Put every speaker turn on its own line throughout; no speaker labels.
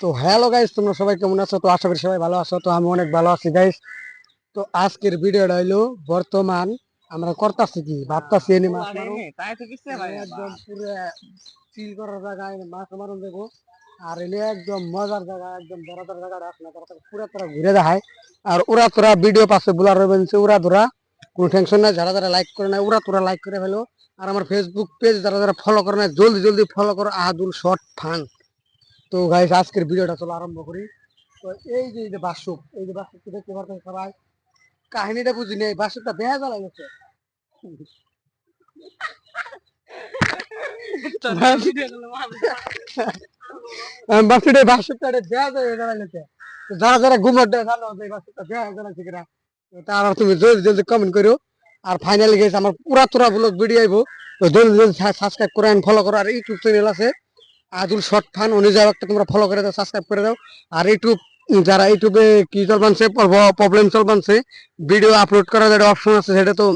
তো hello guys, তোমরা সবাই কেমন আছো? তো আশা করি সবাই ভালো আছো। তো আমি অনেক ভালো আছি গাইস। তো আজকের ভিডিওটা হইলো বর্তমান আমরা করতেছি কি ভাবতাছি এনে মাছ মারো, একদম পুরো চিল করার জায়গায় মাছ মারুন দেবো। আর এনে একদম মজার জায়গা, একদম বড়দের জায়গাটা আপনার পুরো তোরা ঘুরে দেখায়। আর ওরা তোরা ভিডিও পাশে বুলার রবেন, ওরা তোরা কোনো টেনশন নাই। যারা যারা লাইক করে নাই ওরা তোরা লাইক করে ফেলো। আর আমার ফেসবুক পেজ যারা যারা ফলো করে নাই জলদি জলদি ফলো করো, আহাদুল শর্ট ফান। তো গাইস আজকের ভিডিওটা চলো আরম্ভ করি। তো এই যে বাসুক, এই যে বাসুকটা দেখতে পারতেন সবাই। কাহিনীটা বুঝি নেই, বাসুকটা বেহা জ্বালা গেছে। বাসুকটা বাসুকটা বেহা জ্বালা গেছে। যারা যারা ঘুমোর দেয় জানো যে এই বাসুকটা বেহা জ্বালা গেছে কিনা। তারা তুমি জলদি জলদি কমেন্ট করো। আর ফাইনালি গেছে আমার পুরা তোরা ব্লগ ভিডিও আইবো। তো জলদি জলদি সাবস্ক্রাইব করে ফলো করো। আর ইউটিউব চ্যানেল আছে আদুল শর্ট ফান, অনুযায়ী একটা তোমরা ফলো করে দাও, সাবস্ক্রাইব করে দাও। আর ইউটিউব যারা ইউটিউবে কি চলবানছে প্রবলেম চলবানছে, ভিডিও আপলোড করার যেটা অপশন আছে সেটা তো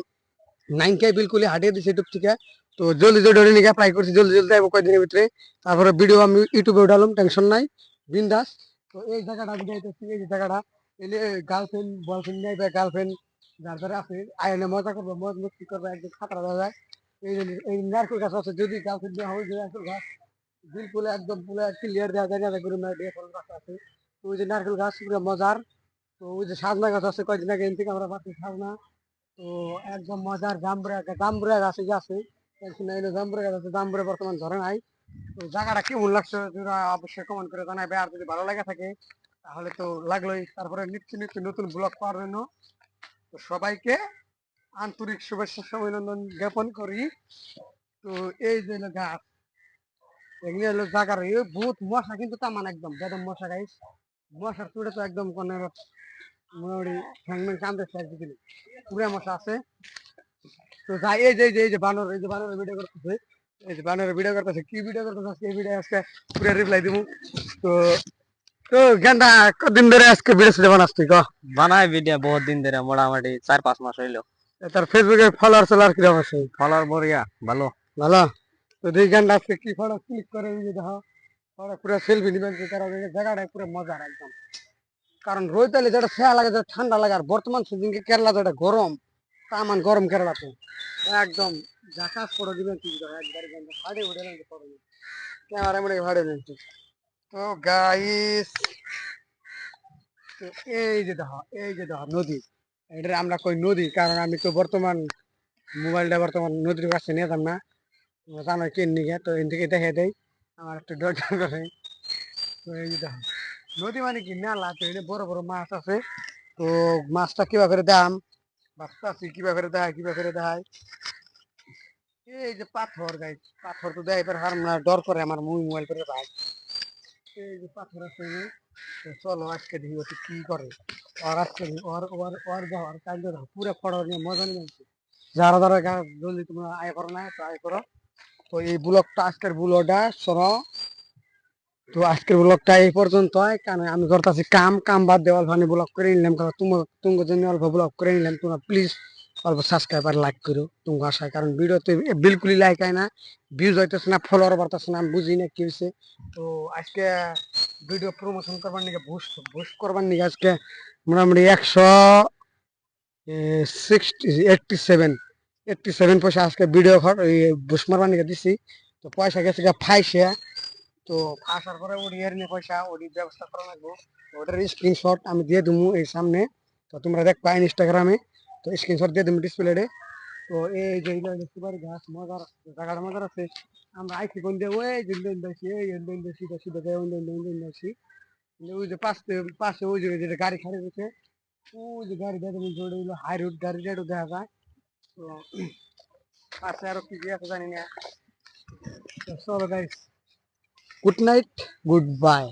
9K বিলকুল হাটিয়ে দিচ্ছে ইউটিউব থেকে। তো জলদি জলদি নিয়ে অ্যাপ্লাই করছি, জলদি জলদি আইবো কয়েকদিনের ভিতরে। তারপরে ভিডিও আমি ইউটিউবে উঠালাম, টেনশন নাই, বিন্দাস। তো এই জায়গাটা বুঝাইতেছি, এই যে জায়গাটা এলে গার্লফ্রেন্ড বয়ফ্রেন্ড নেই বা গার্লফ্রেন্ড যার যারা আছে আয়নে মজা করবো, মজ মস্তি করবো, একদম খাতরা দেওয়া যায়। এই নারকেল গাছ আছে, যদি গার্লফ্রেন্ড নেওয়া হয় যে নারকেল গাছ বিলকুল একদম পুরো ক্লিয়ার দেওয়া যায় না করে দিয়ে ফল গাছ আছে। তো ওই যে নারকেল গাছ পুরো মজার। তো ওই যে সাজনা গাছ আছে, কয়েকদিন আগে এন থেকে আমরা পাচ্ছি সাজনা। তো একদম মজার জাম্বুরা গাছ যে আছে, জাম্বুরা গাছ আছে, জাম্বুরা বর্তমান ধরে নাই। তো জায়গাটা কেমন লাগছে তোরা অবশ্যই কমেন্ট করে জানাবে। আর যদি ভালো লাগে থাকে তাহলে তো লাগলোই। তারপরে নিত্য নিত্য নতুন ব্লগ পাওয়ার জন্য তো সবাইকে আন্তরিক শুভেচ্ছা অভিনন্দন জ্ঞাপন করি। তো এই যে গাছ, এগুলি হলো জাগার বহুত মশা, কিন্তু তামান একদম বেদম মশা গাইস। মশার চুড়ে তো একদম কোনো মোটামুটি ঠ্যাংম্যাং কামড়েছে একদিকে, পুরা মশা আছে। তো যাই, এই যে বানর, এই যে বানরের ভিডিও করতেছে, এই যে বানরের ভিডিও করতেছে, কি ভিডিও করতেছে আজকে এই ভিডিও আজকে পুরা রিপ্লাই দিব। তো তো গেন্দা কদিন ধরে আজকে ভিডিও ছিল বানাস তুই ক?
বানাই ভিডিও বহুত দিন ধরে, মোটামুটি 4-5 মাস হইলো।
তার ফেসবুকে ফলোয়ার চলার কিরকম আছে?
ফলোয়ার বড়িয়া ভালো।
ভালো। তো এই গেন্দা আজকে কি ফটো ক্লিক করে, এই যে দেখো ফটো পুরো সেলফি নিবেন, তারা জায়গাটা পুরো মজার একদম। কারণ রোহিতালি যেটা ফেয়া লাগে, যেটা ঠান্ডা লাগে, আর বর্তমান সিজনকে কেরালা যেটা গরম, তামান গরম কেরালাতে একদম ঝাঁকাস পড়ে দিবেন। কি একবারে ফাড়ে উঠে নেন ক্যামেরা মেরে ফাড়ে নেন। তো গাইস, এই যে দেখো নদী, এটা আমরা কই নদী কারণ আমি তো বর্তমান মোবাইলটা বর্তমান নদীর কাছে নিয়ে যাম না, তোমরা জানো কেন নিয়ে। তো এন থেকে দেখে দেয় আমার একটু ডর করে। তো এই যে দেখো নদী মানে কি মেলা, তো এখানে বড় বড় মাছ আছে। তো মাছটা কিবা করে দাম ভাবতেছি, কিবা করে দেখায়, কিবা করে দেখায়। এই যে পাথর গাই, পাথর তো দেয় এবার হার না, ডর করে আমার মোবাইল করে ভাই। এই যে পাথর আছে, তো চলো আজকে দেখি ওকে কি করে। আর আজকে ওর ওর ওর যাওয়ার কাজ পুরো ফটো নিয়ে মজা নিয়ে যাচ্ছে। যারা যারা জলদি তোমরা আয় করো না, তো আয় করো। তো এই ব্লগটা, আজকের ব্লগটা শোনো। তো আজকের ব্লগটা এই পর্যন্ত, কারণ আমি করতেছি কাম কাম বাদ দিয়ে অল্প ব্লগ করে নিলাম, কারণ তোমার জন্য অল্প ব্লগ করে নিলাম। তোমরা প্লিজ অল্প সাবস্ক্রাইব আর লাইক করো তোমার আশায়, কারণ ভিডিওতে বিলকুলই লাইক হয় না, ভিউজ হইতেছে না, ফলোয়ার বাড়তেছে না, আমি বুঝি না কি হয়েছে। তো আজকে ভিডিও প্রমোশন করবার নিকে, বুস্ট বুস্ট করবার নিকে আজকে মোটামুটি 87 পয়সা আজকে ভিডিও বুস্ট মারবার নিকে দিছি। তো পয়সা গেছে ফাইসে। তো আসার পরে ওর ইয়ার নিয়ে পয়সা ওর ব্যবস্থা করা লাগবো। ওটার স্ক্রিনশট আমি দিয়ে দেবো এই সামনে, তো তোমরা দেখবা ইনস্টাগ্রামে। তো স্ক্রিনশট দিয়ে দেবো ডিসপ্লেতে। তো এই যে সুপারি গাছ মজার, জায়গাটা মজার আছে। আমরা আইসি কোন দিয়ে ওই দিন দেখছি, এই দিন দেখছি, সিধা যায় দিন দেখছি। ওই যে পাশে পাশে ওই যে যেটা গাড়ি খাড়ি রয়েছে, ওই যে গাড়ি দেখে হাই রোড গাড়ি রেডও দেখা যায়। তো পাশে আরো কি কি আছে জানি না। চলো guys, good night, good bye.